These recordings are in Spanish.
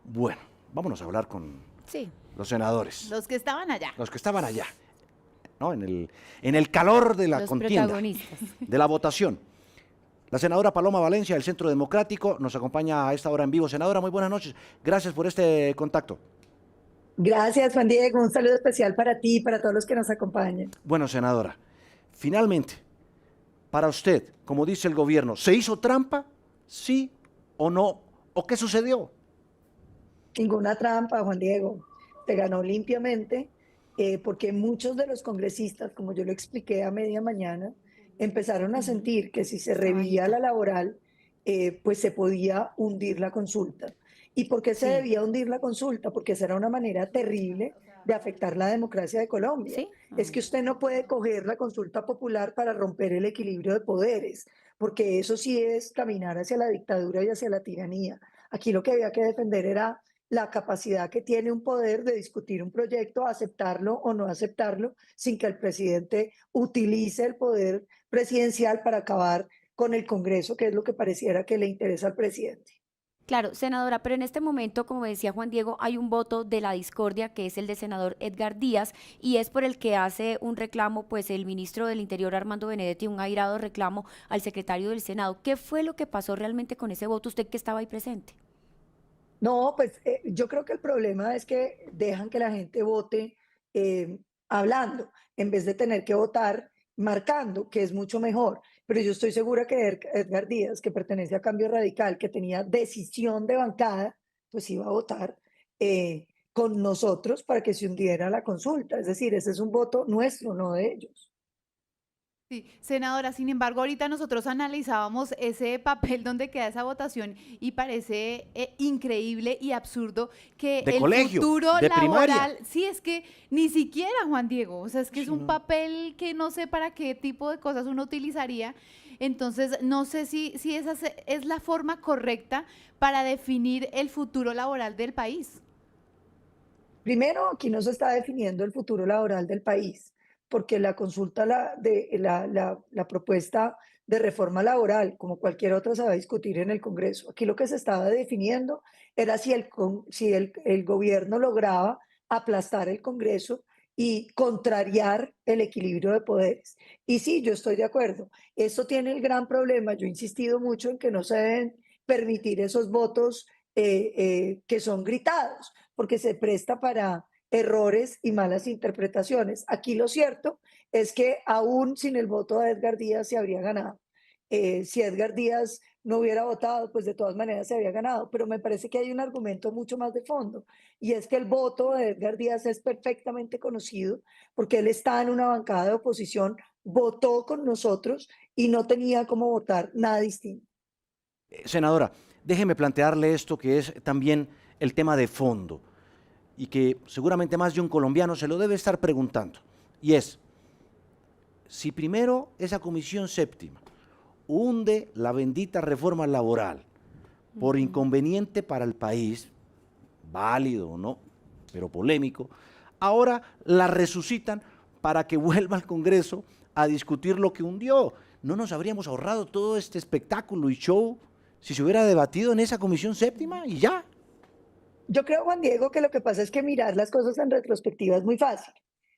Bueno, vámonos a hablar con Sí, los senadores, los que estaban allá, los que estaban allá, ¿no? En el calor de la los contienda, protagonistas. de la votación. La senadora Paloma Valencia del Centro Democrático nos acompaña a esta hora en vivo. Senadora, muy buenas noches. Gracias por este contacto. Gracias, Juan Diego. Un saludo especial para ti y para todos los que nos acompañan. Bueno, senadora, finalmente, para usted, como dice el gobierno, ¿se hizo trampa? ¿Sí o no? ¿O qué sucedió? Ninguna trampa, Juan Diego. Se ganó limpiamente porque muchos de los congresistas, como yo lo expliqué a media mañana, empezaron a Ujú. sentir que si se Estaba revivía la bajita. laboral, pues se podía hundir la consulta. ¿Y por qué se Sí, debía hundir la consulta? Porque esa era una manera terrible de afectar la democracia de Colombia. sí. Es que usted no puede coger la consulta popular para romper el equilibrio de poderes, porque eso sí es caminar hacia la dictadura y hacia la tiranía. Aquí lo que había que defender era la capacidad que tiene un poder de discutir un proyecto, aceptarlo o no aceptarlo, sin que el presidente utilice el poder presidencial para acabar con el Congreso, que es lo que pareciera que le interesa al presidente. Claro, senadora, pero en este momento, como decía Juan Diego, hay un voto de la discordia que es el del senador Edgar Díaz y es por el que hace un reclamo, pues el ministro del Interior Armando Benedetti, un airado reclamo al secretario del Senado. ¿Qué fue lo que pasó realmente con ese voto? Usted que estaba ahí presente. No, pues yo creo que el problema es que dejan que la gente vote eh, hablando, en vez de tener que votar marcando, que es mucho mejor. Pero yo estoy segura que Edgar Díaz, que pertenece a Cambio Radical, que tenía decisión de bancada, pues iba a votar con nosotros para que se hundiera la consulta. Es decir, ese es un voto nuestro, no de ellos. Sí, senadora, sin embargo, ahorita nosotros analizábamos ese papel donde queda esa votación y parece increíble y absurdo que De el colegio, futuro de primaria. laboral, sí, es que ni siquiera, Juan Diego, o sea, es que es Sí, un no. papel que no sé para qué tipo de cosas uno utilizaría. Entonces, no sé si esa es la forma correcta para definir el futuro laboral del país. Primero, aquí no se está definiendo el futuro laboral del país, porque la consulta, la propuesta de reforma laboral, como cualquier otra, se va a discutir en el Congreso. Aquí lo que se estaba definiendo era si el gobierno lograba aplastar el Congreso y contrariar el equilibrio de poderes. Y sí, yo estoy de acuerdo. Esto tiene el gran problema. Yo he insistido mucho en que no se deben permitir esos votos que son gritados porque se presta para errores y malas interpretaciones. Aquí lo cierto es que aún sin el voto de Edgar Díaz se habría ganado. Si Edgar Díaz no hubiera votado, pues de todas maneras se había ganado, pero me parece que hay un argumento mucho más de fondo, y es que el voto de Edgar Díaz es perfectamente conocido, porque él está en una bancada de oposición, votó con nosotros y no tenía cómo votar nada distinto. Senadora, déjeme plantearle esto que es también el tema de fondo y que seguramente más de un colombiano se lo debe estar preguntando. Y es, si primero esa comisión séptima hunde la bendita reforma laboral por Ujú. inconveniente para el país, válido o no, pero polémico, ahora la resucitan para que vuelva al Congreso a discutir lo que hundió. ¿No nos habríamos ahorrado todo este espectáculo y show si se hubiera debatido en esa comisión séptima y ya? Yo creo, Juan Diego, que lo que pasa es que mirar las cosas en retrospectiva es muy fácil,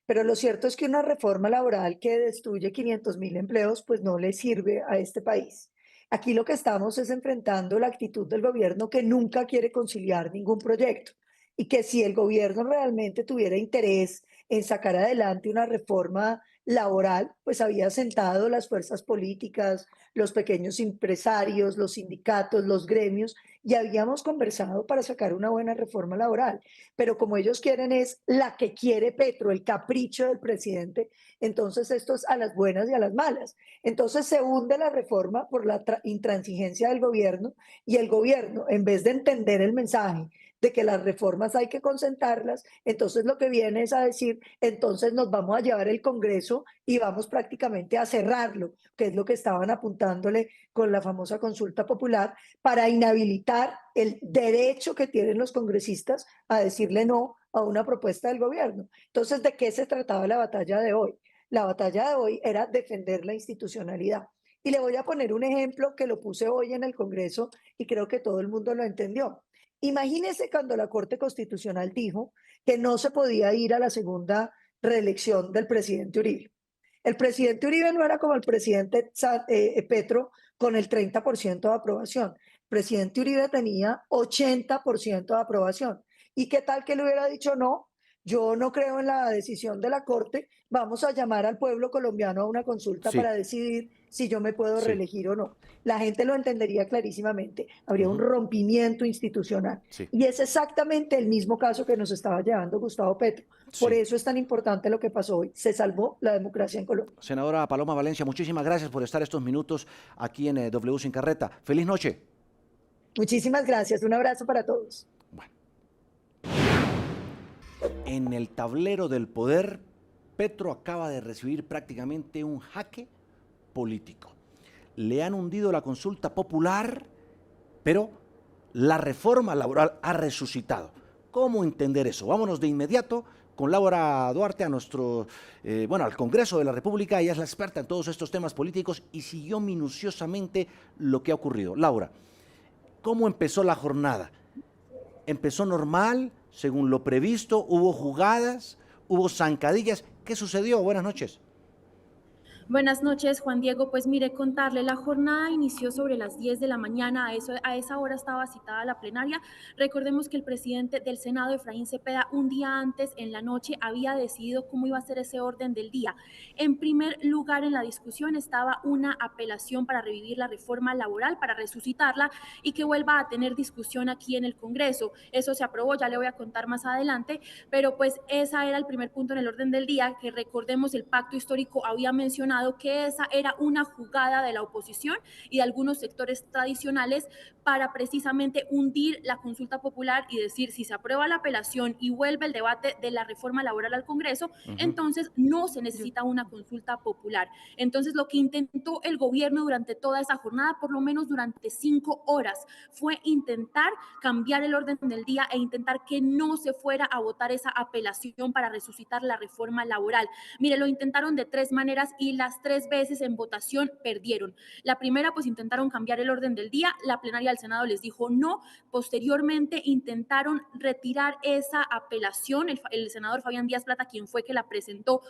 pero lo cierto es que una reforma laboral que destruye 500.000 empleos, pues no le sirve a este país. Aquí lo que estamos es enfrentando la actitud del gobierno que nunca quiere conciliar ningún proyecto y que si el gobierno realmente tuviera interés en sacar adelante una reforma laboral, pues había sentado las fuerzas políticas, los pequeños empresarios, los sindicatos, los gremios y habíamos conversado para sacar una buena reforma laboral, pero como ellos quieren es la que quiere Petro, el capricho del presidente, entonces esto es a las buenas y a las malas. Entonces se hunde la reforma por la intransigencia del gobierno y el gobierno, en vez de entender el mensaje de que las reformas hay que concentrarlas, entonces lo que viene es a decir, entonces nos vamos a llevar el Congreso y vamos prácticamente a cerrarlo, que es lo que estaban apuntándole con la famosa consulta popular, para inhabilitar el derecho que tienen los congresistas a decirle no a una propuesta del gobierno. Entonces, ¿de qué se trataba la batalla de hoy? La batalla de hoy era defender la institucionalidad. Y le voy a poner un ejemplo que lo puse hoy en el Congreso y creo que todo el mundo lo entendió. Imagínese cuando la Corte Constitucional dijo que no se podía ir a la segunda reelección del presidente Uribe. El presidente Uribe no era como el presidente Petro con el 30% de aprobación. El presidente Uribe tenía 80% de aprobación. ¿Y qué tal que le hubiera dicho no? Yo no creo en la decisión de la Corte, vamos a llamar al pueblo colombiano a una consulta Sí, para decidir si yo me puedo sí, reelegir o no. La gente lo entendería clarísimamente, habría un ujú, rompimiento institucional. sí, Y es exactamente el mismo caso que nos estaba llevando Gustavo Petro. Por sí. eso es tan importante lo que pasó hoy. Se salvó la democracia en Colombia. Senadora Paloma Valencia, muchísimas gracias por estar estos minutos aquí en W Sin Carreta. Feliz noche. Muchísimas gracias. Un abrazo para todos. Bueno, en el tablero del poder, Petro acaba de recibir prácticamente un jaque político. Le han hundido la consulta popular, pero la reforma laboral ha resucitado. ¿Cómo entender eso? Vámonos de inmediato con Laura Duarte a al Congreso de la República. Ella es la experta en todos estos temas políticos y siguió minuciosamente lo que ha ocurrido. Laura, ¿cómo empezó la jornada? ¿Empezó normal, según lo previsto? ¿Hubo jugadas? ¿Hubo zancadillas? ¿Qué sucedió? Buenas noches. Buenas noches, Juan Diego. Pues mire, contarle, la jornada inició sobre las 10 de la mañana, a esa hora estaba citada la plenaria. Recordemos que el presidente del Senado, Efraín Cepeda, un día antes, en la noche, había decidido cómo iba a ser ese orden del día. En primer lugar, en la discusión estaba una apelación para revivir la reforma laboral, para resucitarla y que vuelva a tener discusión aquí en el Congreso. Eso se aprobó, ya le voy a contar más adelante, pero pues ese era el primer punto en el orden del día, que recordemos el pacto histórico había mencionado que esa era una jugada de la oposición y de algunos sectores tradicionales para precisamente hundir la consulta popular y decir, si se aprueba la apelación y vuelve el debate de la reforma laboral al Congreso, entonces no se necesita una consulta popular. Entonces, lo que intentó el gobierno durante toda esa jornada, por lo menos durante 5 horas, fue intentar cambiar el orden del día e intentar que no se fuera a votar esa apelación para resucitar la reforma laboral. Mire, lo intentaron de 3 maneras y las 3 veces en votación perdieron. La primera, pues intentaron cambiar el orden del día, la plenaria del Senado les dijo no. Posteriormente intentaron retirar esa apelación, el senador Fabián Díaz Plata, quien fue que la presentó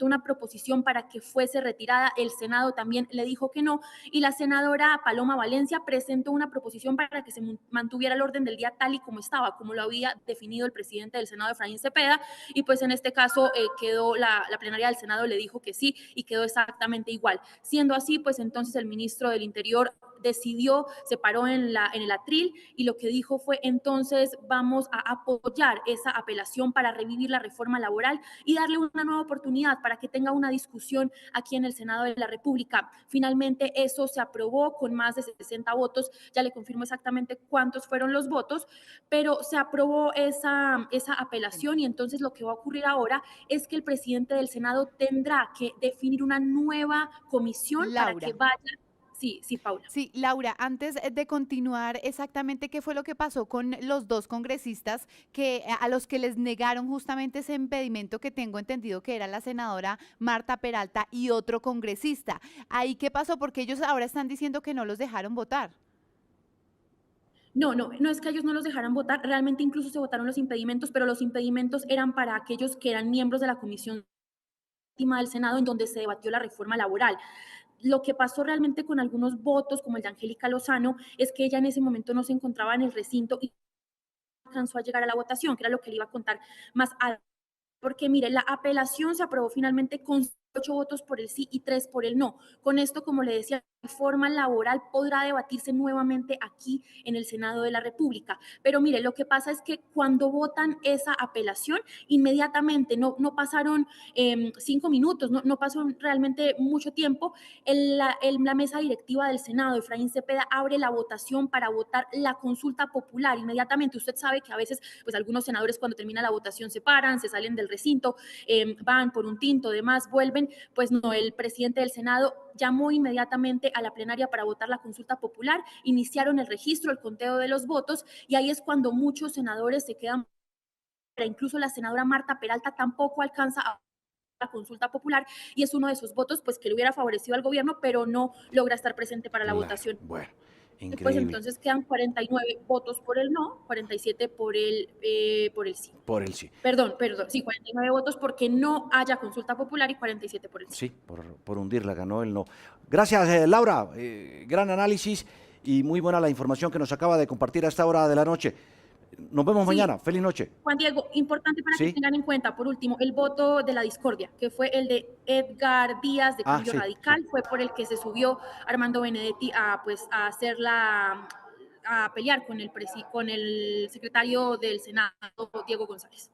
una proposición para que fuese retirada, el Senado también le dijo que no, y la senadora Paloma Valencia presentó una proposición para que se mantuviera el orden del día tal y como estaba, como lo había definido el presidente del Senado, Efraín Cepeda, y pues en este caso quedó la plenaria del Senado le dijo que sí y quedó exactamente igual. Siendo así, pues entonces el ministro del Interior decidió, se paró en el atril y lo que dijo fue, entonces vamos a apoyar esa apelación para revivir la reforma laboral y darle una nueva oportunidad para que tenga una discusión aquí en el Senado de la República. Finalmente eso se aprobó con más de 60 votos, ya le confirmo exactamente cuántos fueron los votos, pero se aprobó esa apelación y entonces lo que va a ocurrir ahora es que el presidente del Senado tendrá que definir una nueva comisión para que Laura. vaya. Sí, sí, Paula. Sí, Laura, antes de continuar, exactamente qué fue lo que pasó con los dos congresistas a los que les negaron justamente ese impedimento que tengo entendido que era la senadora Marta Peralta y otro congresista. ¿Ahí qué pasó? Porque ellos ahora están diciendo que no los dejaron votar. No es que ellos no los dejaran votar, realmente incluso se votaron los impedimentos, pero los impedimentos eran para aquellos que eran miembros de la comisión del Senado en donde se debatió la reforma laboral. Lo que pasó realmente con algunos votos, como el de Angélica Lozano, es que ella en ese momento no se encontraba en el recinto y alcanzó a llegar a la votación, que era lo que le iba a contar más adelante. Porque mire, la apelación se aprobó finalmente con 8 votos por el sí y 3 por el no. Con esto, como le decía, la reforma laboral podrá debatirse nuevamente aquí en el Senado de la República. Pero mire, lo que pasa es que cuando votan esa apelación, inmediatamente, no pasaron 5 minutos, no pasó realmente mucho tiempo, la mesa directiva del Senado, Efraín Cepeda, abre la votación para votar la consulta popular. Inmediatamente, usted sabe que a veces, pues algunos senadores cuando termina la votación se paran, se salen del recinto, van por un tinto, demás, vuelven. Pues no, el presidente del Senado llamó inmediatamente a la plenaria para votar la consulta popular, iniciaron el registro, el conteo de los votos, y ahí es cuando muchos senadores se quedan, incluso la senadora Marta Peralta tampoco alcanza a la consulta popular y es uno de esos votos pues que le hubiera favorecido al gobierno, pero no logra estar presente para la Claro, votación. bueno. pues Increíble. entonces quedan 49 votos por el no, 47 por el sí. Por el sí. Perdón, sí, 49 votos porque no haya consulta popular y 47 por el sí. Sí, por hundirla, ganó el no. Gracias, Laura. Gran análisis y muy buena la información que nos acaba de compartir a esta hora de la noche. Nos vemos Sí. mañana. Feliz noche. Juan Diego, importante para Sí. que tengan en cuenta, por último, el voto de la discordia, que fue el de Edgar Díaz de Cambio Sí, Radical, sí. fue por el que se subió Armando Benedetti a pelear con el secretario del Senado, Diego González.